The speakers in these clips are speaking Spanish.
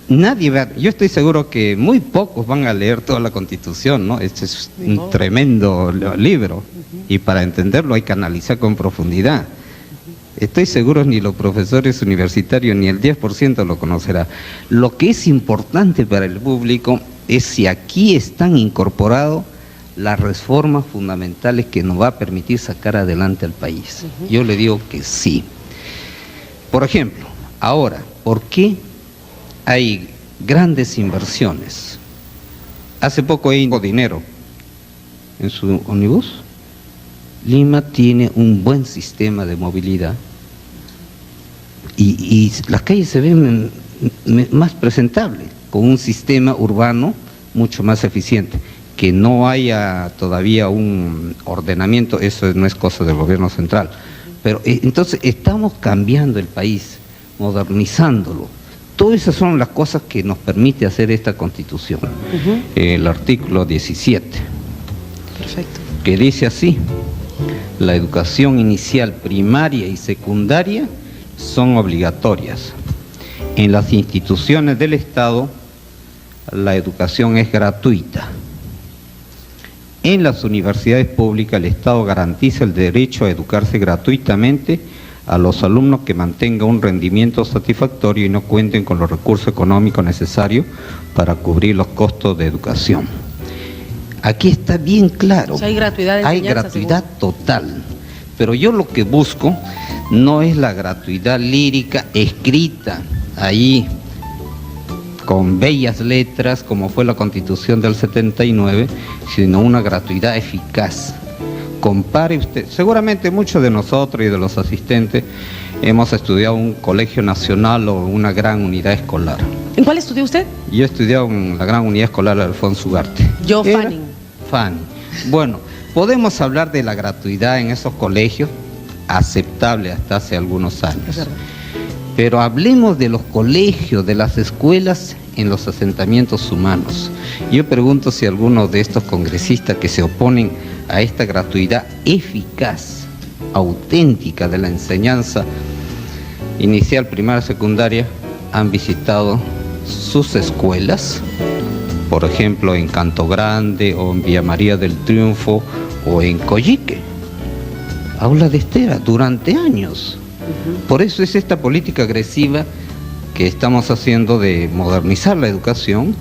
Nadie va, yo estoy seguro que muy pocos van a leer toda la Constitución, ¿no? Este es un tremendo libro y para entenderlo hay que analizar con profundidad. Estoy seguro ni los profesores universitarios ni el 10% lo conocerá. Lo que es importante para el público es si aquí están incorporados las reformas fundamentales que nos va a permitir sacar adelante al país. Yo le digo que sí. Por ejemplo, ahora, ¿por qué hay grandes inversiones? Hace poco hay dinero en su ómnibus. Lima tiene un buen sistema de movilidad y las calles se ven más presentables, con un sistema urbano mucho más eficiente. Que no haya todavía un ordenamiento, eso no es cosa del gobierno central. Pero entonces estamos cambiando el país, modernizándolo. Todas esas son las cosas que nos permite hacer esta Constitución. El artículo 17. Perfecto. Que dice así: la educación inicial, primaria y secundaria son obligatorias. En las instituciones del Estado, la educación es gratuita. En las universidades públicas, el Estado garantiza el derecho a educarse gratuitamente a los alumnos que mantengan un rendimiento satisfactorio y no cuenten con los recursos económicos necesarios para cubrir los costos de educación. Aquí está bien claro, o sea, hay gratuidad de enseñanza, hay gratuidad total, pero yo lo que busco no es la gratuidad lírica escrita ahí con bellas letras como fue la Constitución del 79, sino una gratuidad eficaz. Compare usted, seguramente muchos de nosotros y de los asistentes hemos estudiado en un colegio nacional o una gran unidad escolar. ¿En cuál estudió usted? Yo he estudiado en la gran unidad escolar Alfonso Ugarte. Yo, Fanning. Bueno, podemos hablar de la gratuidad en esos colegios, aceptable hasta hace algunos años. Pero hablemos de los colegios, de las escuelas en los asentamientos humanos. Yo pregunto si algunos de estos congresistas que se oponen a esta gratuidad eficaz, auténtica de la enseñanza inicial, primaria, secundaria, han visitado sus escuelas, por ejemplo en Canto Grande o en Villa María del Triunfo o en Coyique. Aula de Estera durante años. Por eso es esta política agresiva que estamos haciendo de modernizar la educación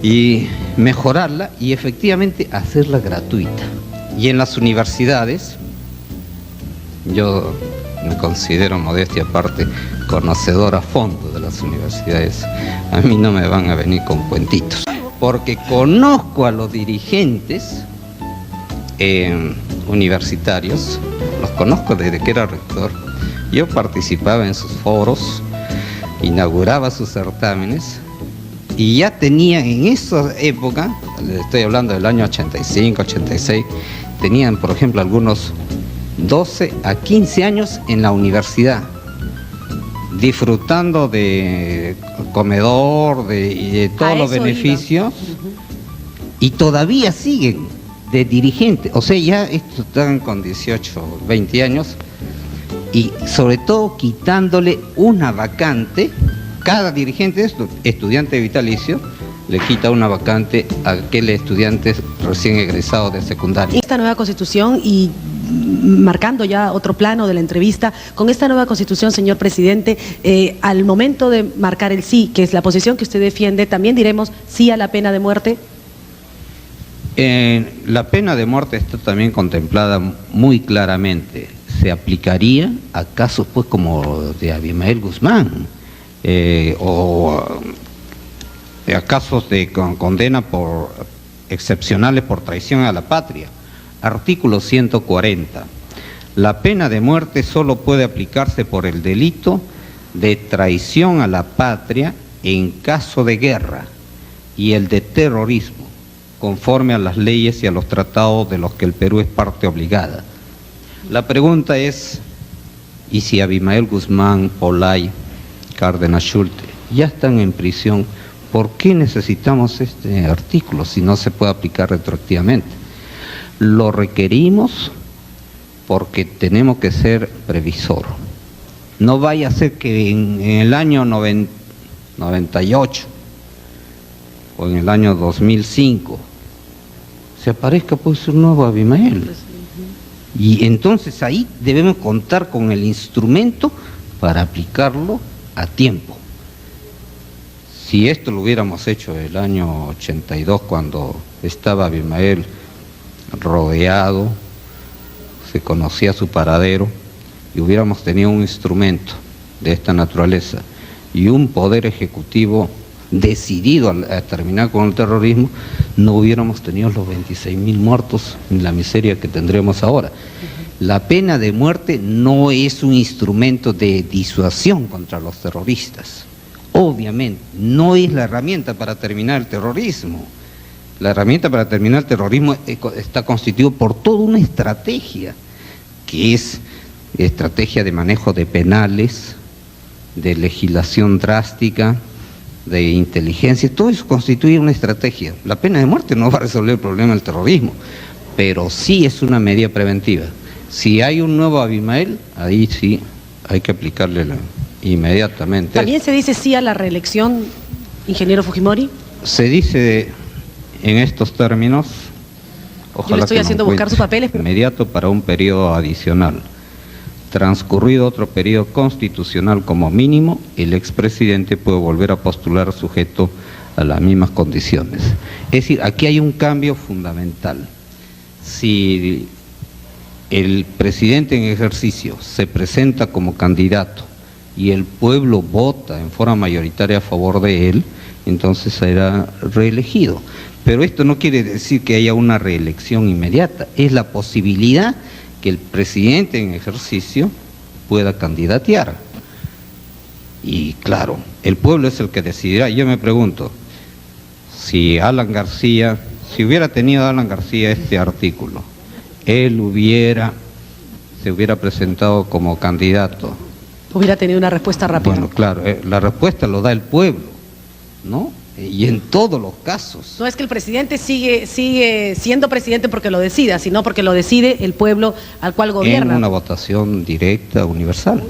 y mejorarla y efectivamente hacerla gratuita. Y en las universidades, yo me considero, modestia aparte, conocedor a fondo de las universidades. A mí no me van a venir con cuentitos, porque conozco a los dirigentes universitarios, los conozco desde que era rector. Yo participaba en sus foros, inauguraba sus certámenes y ya tenía en esa época, estoy hablando del año 85, 86, tenían por ejemplo algunos 12 a 15 años en la universidad, disfrutando de comedor, de todos los beneficios, y todavía siguen de dirigentes, o sea, ya estos están con 18, 20 años, y sobre todo quitándole una vacante. Cada dirigente, estudiante vitalicio, le quita una vacante a aquel estudiante recién egresado de secundaria. Esta nueva Constitución, y marcando ya otro plano de la entrevista, con esta nueva Constitución, señor presidente, al momento de marcar el sí, que es la posición que usted defiende, ¿también diremos sí a la pena de muerte? La pena de muerte está también contemplada muy claramente. Se aplicaría a casos pues como de Abimael Guzmán, o a casos de condena por excepcionales por traición a la patria. Artículo 140. La pena de muerte solo puede aplicarse por el delito de traición a la patria en caso de guerra y el de terrorismo, conforme a las leyes y a los tratados de los que el Perú es parte obligada. La pregunta es, ¿y si Abimael Guzmán, Olay, Cárdenas Schulte ya están en prisión? ¿Por qué necesitamos este artículo si no se puede aplicar retroactivamente? Lo requerimos porque tenemos que ser previsor. No vaya a ser que en el año 98 o en el año 2005 se aparezca pues un nuevo Abimael. Y entonces ahí debemos contar con el instrumento para aplicarlo a tiempo. Si esto lo hubiéramos hecho el año 82, cuando estaba Abimael rodeado, se conocía su paradero, y hubiéramos tenido un instrumento de esta naturaleza y un poder ejecutivo decidido a terminar con el terrorismo, no hubiéramos tenido los 26.000 muertos en la miseria que tendremos ahora. La pena de muerte no es un instrumento de disuasión contra los terroristas. Obviamente, no es la herramienta para terminar el terrorismo. La herramienta para terminar el terrorismo está constituida por toda una estrategia, que es estrategia de manejo de penales, de legislación drástica, de inteligencia. Todo eso constituye una estrategia. La pena de muerte no va a resolver el problema del terrorismo, pero sí es una medida preventiva. Si hay un nuevo Abimael, ahí sí hay que aplicarle inmediatamente. ¿También se dice sí a la reelección, ingeniero Fujimori? Se dice en estos términos, ojalá yo le estoy que haciendo buscar sus papeles, pero... inmediato para un periodo adicional. Transcurrido otro periodo constitucional como mínimo, el expresidente puede volver a postular sujeto a las mismas condiciones. Es decir, aquí hay un cambio fundamental. Si el presidente en ejercicio se presenta como candidato y el pueblo vota en forma mayoritaria a favor de él, entonces será reelegido. Pero esto no quiere decir que haya una reelección inmediata, es la posibilidad que el presidente en ejercicio pueda candidatear. Y claro, el pueblo es el que decidirá. Yo me pregunto, si hubiera tenido Alan García este artículo, él se hubiera presentado como candidato. Hubiera tenido una respuesta rápida. Bueno, claro, la respuesta lo da el pueblo, ¿no? Y en todos los casos. No es que el presidente sigue siendo presidente porque lo decida, sino porque lo decide el pueblo al cual gobierna. En una votación directa, universal.